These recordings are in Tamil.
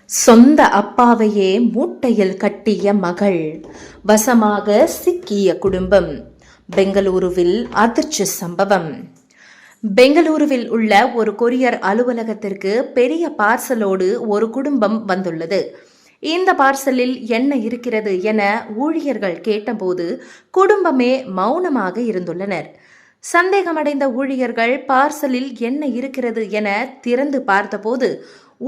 சொந்த அப்பாவையே மூட்டையில் கட்டிய மகள், வசமாக சிக்கிய குடும்பம். பெங்களூருவில் அதிர்ச்சி சம்பவம். பெங்களூருவில் உள்ள ஒரு கொரியர் அலுவலகத்திற்கு பெரிய பார்சலோடு ஒரு குடும்பம் வந்துள்ளது. இந்த பார்சலில் என்ன இருக்கிறது என ஊழியர்கள் கேட்டபோது குடும்பமே மௌனமாக இருந்துள்ளனர். சந்தேகமடைந்த ஊழியர்கள் பார்சலில் என்ன இருக்கிறது என திறந்து பார்த்தபோது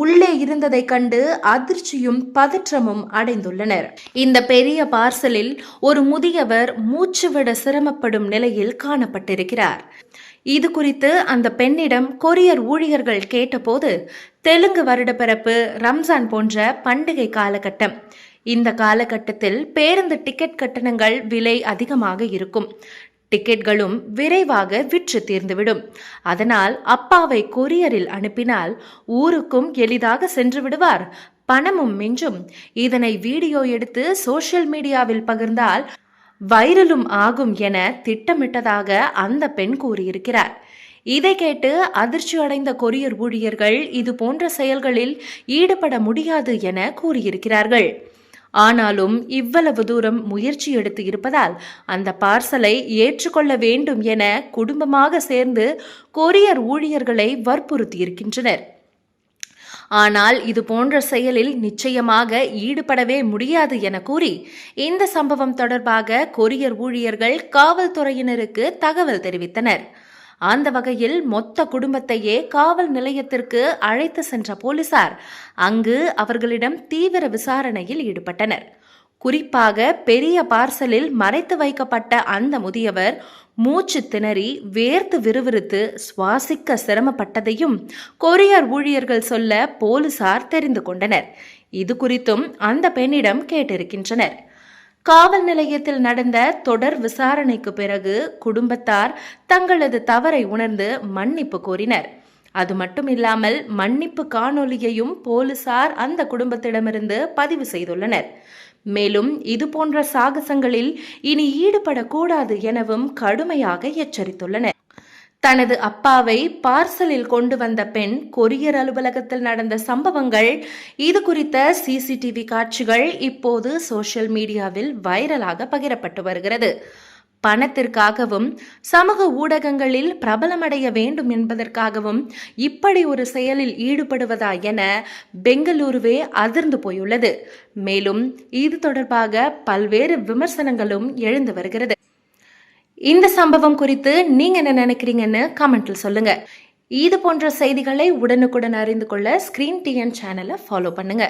உள்ளே இருந்ததை கண்டு அதிர்ச்சியும் பதற்றமும் அடைந்துள்ளனர். இந்த பெரிய பார்சலில் ஒரு முதியவர் மூச்சுவிட சிரமப்படும் நிலையில் காணப்பட்டிருக்கிறார். இது குறித்து அந்த பெண்ணிடம் கொரியர் ஊழியர்கள் கேட்டபோது, தெலுங்கு வருடப்பிறப்பு, ரம்ஜான் போன்ற பண்டிகை காலகட்டம். இந்த காலகட்டத்தில் பேருந்து டிக்கெட் கட்டணங்கள் விலை அதிகமாக இருக்கும். டிக்கெட்களும் விரைவாக விற்று தீர்ந்துவிடும். அதனால் அப்பாவை கொரியரில் அனுப்பினால் ஊருக்கும் எளிதாக சென்று விடுவார், பணமும் மிஞ்சும். இதனை வீடியோ எடுத்து சோஷியல் மீடியாவில் பகிர்ந்தால் வைரலும் ஆகும் என திட்டமிட்டதாக அந்த பெண் கூறியிருக்கிறார். இதை கேட்டு அதிர்ச்சி அடைந்த கொரியர் ஊழியர்கள் இது போன்ற செயல்களில் ஈடுபட முடியாது என கூறியிருக்கிறார்கள். ஆனாலும் இவ்வளவு தூரம் முயற்சி எடுத்து இருப்பதால் அந்த பார்சலை ஏற்றுக்கொள்ள வேண்டும் என குடும்பமாக சேர்ந்து கொரியர் ஊழியர்களை வற்புறுத்தி இருக்கின்றனர். ஆனால் இது போன்ற செயலில் நிச்சயமாக ஈடுபடவே முடியாது என கூறி இந்த சம்பவம் தொடர்பாக கொரியர் ஊழியர்கள் காவல்துறையினருக்கு தகவல் தெரிவித்தனர். அந்த வகையில் மொத்த குடும்பத்தையே காவல் நிலையத்திற்கு அழைத்து சென்ற போலீசார் அங்கு அவர்களிடம் தீவிர விசாரணையில் ஈடுபட்டனர். குறிப்பாக பெரிய பார்சலில் மறைத்து வைக்கப்பட்ட அந்த முதியவர் மூச்சு திணறி வேர்த்து விறுவிறுத்து சுவாசிக்க சிரமப்பட்டதையும் கொரியர் ஊழியர்கள் சொல்ல போலீசார் தெரிந்து கொண்டனர். இது குறித்தும் அந்த பெண்ணிடம் கேட்டிருக்கின்றனர். காவல் நிலையத்தில் நடந்த தொடர் விசாரணைக்கு பிறகு குடும்பத்தார் தங்களது தவறை உணர்ந்து மன்னிப்பு கோரினர். அது மட்டுமில்லாமல் மன்னிப்பு காணொலியையும் போலீசார் அந்த குடும்பத்திடமிருந்து பதிவு செய்துள்ளனர். மேலும் இதுபோன்ற சாகசங்களில் இனி ஈடுபடக்கூடாது எனவும் கடுமையாக எச்சரித்துள்ளனர். தனது அப்பாவை பார்சலில் கொண்டு வந்த பெண் கொரியர் அலுவலகத்தில் நடந்த சம்பவங்கள், இது குறித்த சிசிடிவி காட்சிகள் இப்போது சோஷியல் மீடியாவில் வைரலாக பகிரப்பட்டு வருகிறது. பணத்திற்காகவும் சமூக ஊடகங்களில் பிரபலமடைய வேண்டும் என்பதற்காகவும் இப்படி ஒரு செயலில் ஈடுபடுவதா என பெங்களூருவே அதிர்ந்து போயுள்ளது. மேலும் இது தொடர்பாக பல்வேறு விமர்சனங்களும் எழுந்து வருகிறது. இந்த சம்பவம் குறித்து நீங்க என்ன நினைக்கிறீங்கன்னு கமெண்ட்ல சொல்லுங்க. இது போன்ற செய்திகளை உடனுக்குடன் அறிந்து கொள்ள ஸ்கிரீன் டிஎன் சேனலை ஃபாலோ பண்ணுங்க.